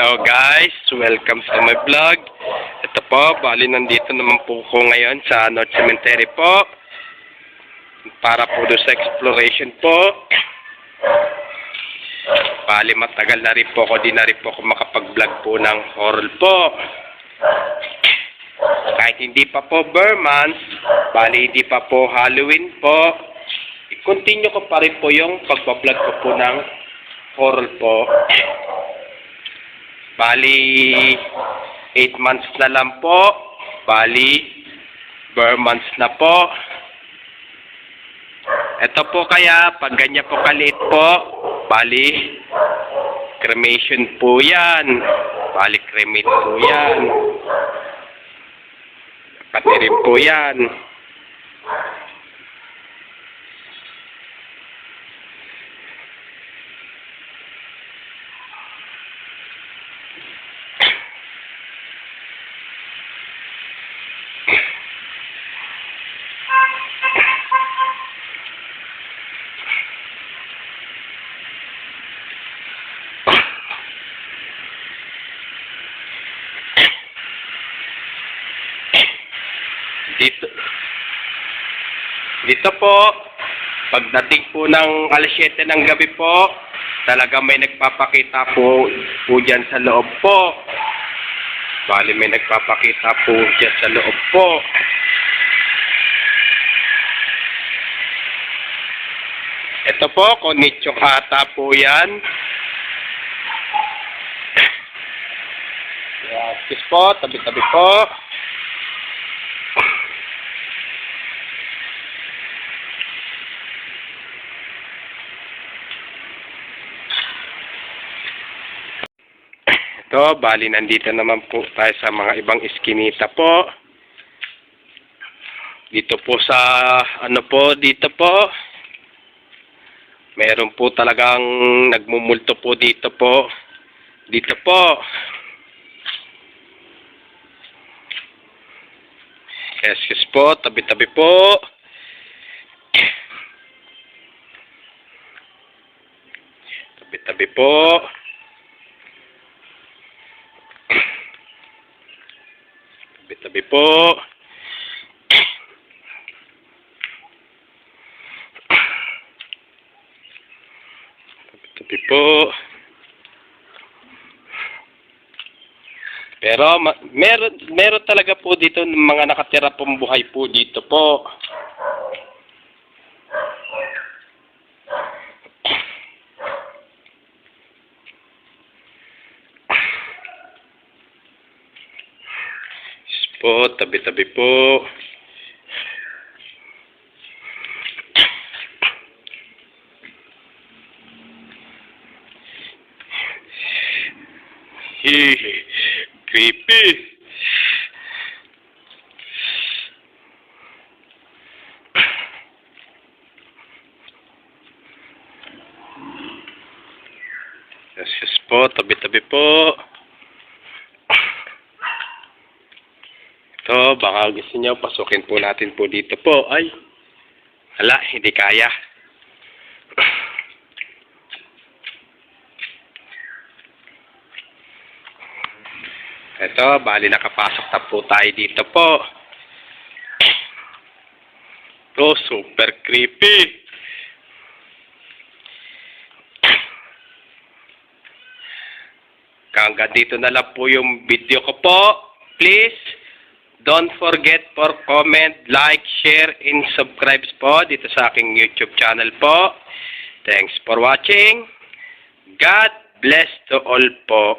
Hello guys, welcome to my vlog. Ito po, bali nandito naman po ko ngayon sa North Cemetery po. Para po doon sa exploration po. Bali matagal na rin po ako, di na rin po ako makapag-vlog po ng horror po. Kahit hindi pa po Burmans, bali hindi pa po Halloween po. I-continue ko pa rin po yung pagbablog ko po ng horror po. Bali 8 months na lang po. Bali Burmans na po. Ito po kaya pag ganyan po kaliit po, bali cremation po yan. Bali cremate po yan. Pati rin po yan. Dito po, pagdating po ng alas 7 ng gabi po, talaga may nagpapakita po dyan sa loob po. Bali may nagpapakita po dyan sa loob po. Ito po, Konichok ata po yan. Yes po, tabi-tabi po. Ito, bali nandito naman po tayo sa mga ibang iskinita po. Dito po sa, dito po. Meron po talagang nagmumulto po dito po. Dito po. Yes po, tabi-tabi po. Tabi-tabi po. Tabi po. Tabi po. Pero meron talaga po dito mga nakatira pong buhay po dito po. Po, tabi-tabi po. Creepy. Yes po, tabi-tabi po. So, baka gusto niyo, pasukin po natin po dito po. Ay, hala, hindi kaya. Ito, bali nakapasok na po tayo dito po. Oh, super creepy. Hanggang dito na lang po yung video ko po. Please, don't forget for comment, like, share, and subscribe po dito sa aking YouTube channel po. Thanks for watching. God bless to all po.